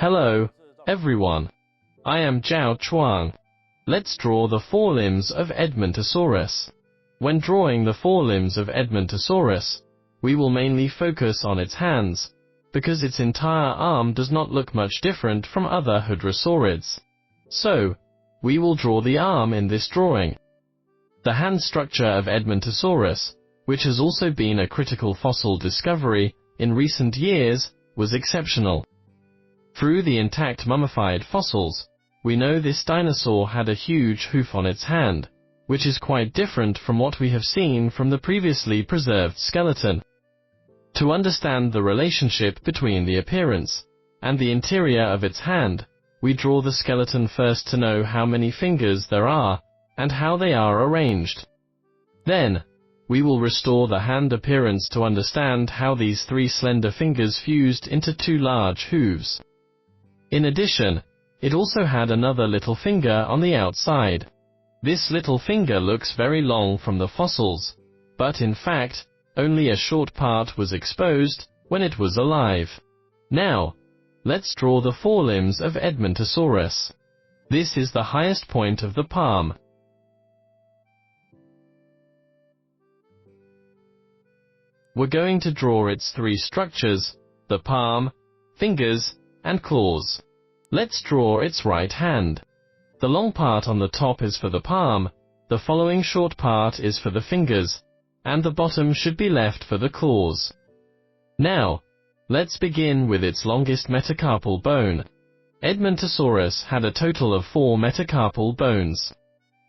Hello, everyone. I am ZHAO Chuang. Let's draw the forelimbs of Edmontosaurus. When drawing the forelimbs of Edmontosaurus, we will mainly focus on its hands, because its entire arm does not look much different from other hadrosaurids. So, we will draw the arm in this drawing. The hand structure of Edmontosaurus, which has also been a critical fossil discovery in recent years, was exceptional. Through the intact mummified fossils, we know this dinosaur had a huge hoof on its hand, which is quite different from what we have seen from the previously preserved skeleton. To understand the relationship between the appearance and the interior of its hand, we draw the skeleton first to know how many fingers there are and how they are arranged. Then, we will restore the hand appearance to understand how these three slender fingers fused into two large hooves. In addition, it also had another little finger on the outside. This little finger looks very long from the fossils, but in fact, only a short part was exposed when it was alive. Now, let's draw the forelimbs of Edmontosaurus. This is the highest point of the palm. We're going to draw its three structures: the palm, fingers, and claws. Let's draw its right hand. The long part on the top is for the palm, the following short part is for the fingers, and the bottom should be left for the claws. Now, let's begin with its longest metacarpal bone. Edmontosaurus had a total of 4 metacarpal bones.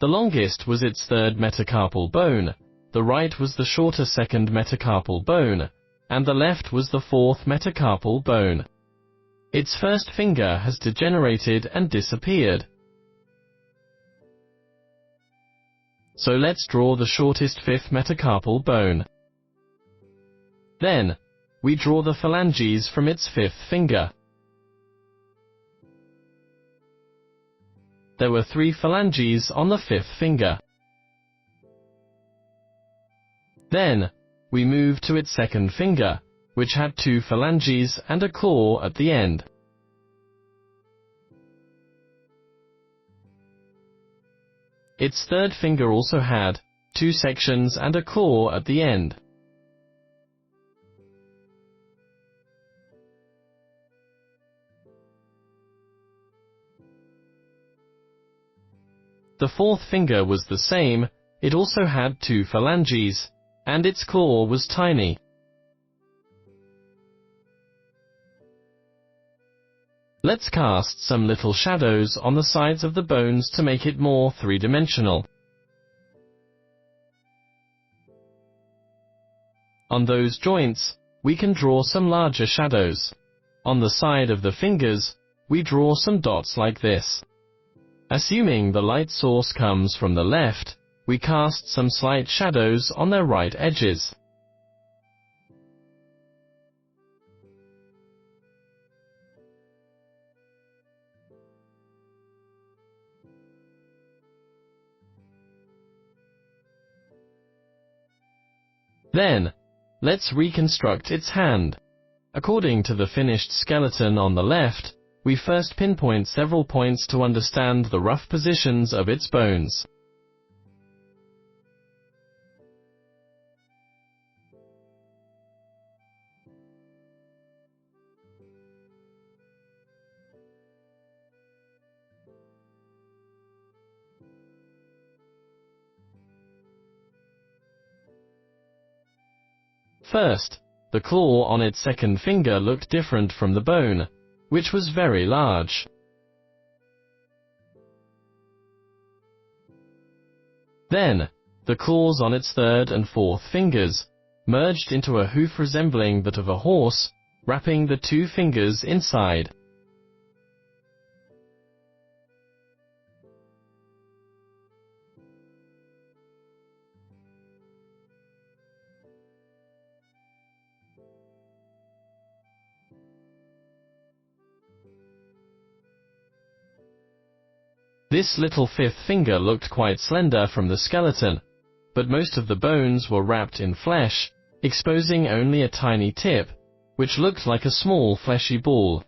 The longest was its third metacarpal bone, the right was the shorter second metacarpal bone, and the left was the fourth metacarpal bone. Its first finger has degenerated and disappeared. So let's draw the shortest fifth metacarpal bone. Then, we draw the phalanges from its fifth finger. There were 3 phalanges on the fifth finger. Then, we move to its second finger, which had 2 phalanges and a claw at the end. Its third finger also had 2 sections and a claw at the end. The fourth finger was the same, it also had 2 phalanges, and its claw was tiny. Let's cast some little shadows on the sides of the bones to make it more three-dimensional. On those joints, we can draw some larger shadows. On the side of the fingers, we draw some dots like this. Assuming the light source comes from the left, we cast some slight shadows on their right edges. Then, let's reconstruct its hand. According to the finished skeleton on the left, we first pinpoint several points to understand the rough positions of its bones. First, the claw on its second finger looked different from the bone, which was very large. Then, the claws on its third and fourth fingers merged into a hoof resembling that of a horse, wrapping the 2 fingers inside. This little fifth finger looked quite slender from the skeleton, but most of the bones were wrapped in flesh, exposing only a tiny tip, which looked like a small fleshy ball.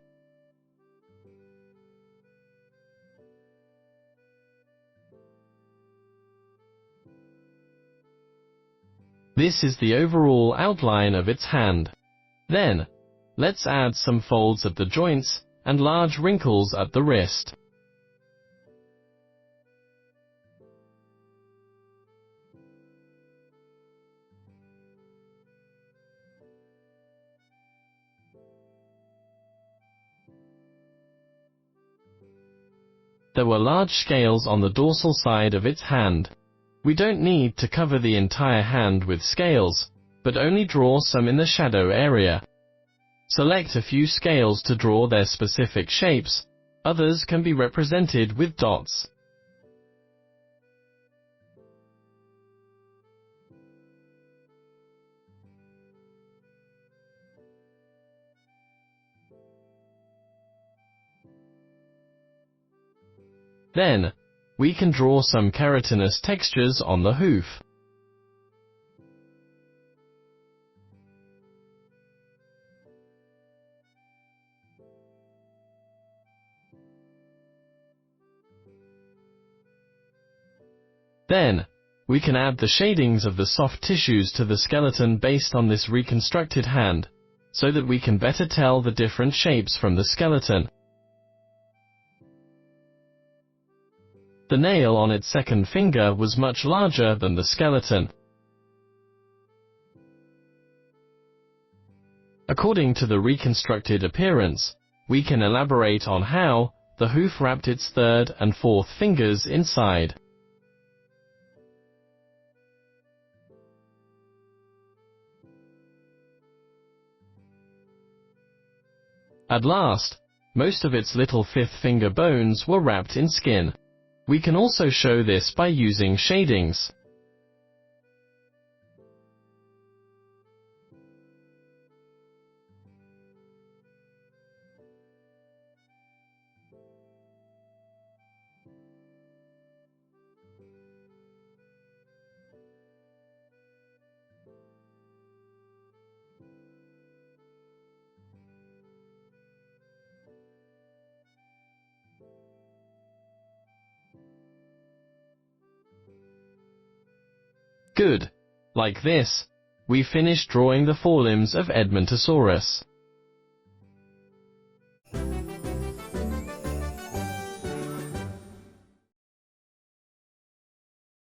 This is the overall outline of its hand. Then, let's add some folds at the joints and large wrinkles at the wrist. There were large scales on the dorsal side of its hand. We don't need to cover the entire hand with scales, but only draw some in the shadow area. Select a few scales to draw their specific shapes. Others can be represented with dots. Then, we can draw some keratinous textures on the hoof. Then, we can add the shadings of the soft tissues to the skeleton based on this reconstructed hand, so that we can better tell the different shapes from the skeleton. The nail on its second finger was much larger than the skeleton. According to the reconstructed appearance, we can elaborate on how the hoof wrapped its third and fourth fingers inside. At last, most of its little fifth finger bones were wrapped in skin. We can also show this by using shadings. Good. Like this, we finished drawing the forelimbs of Edmontosaurus.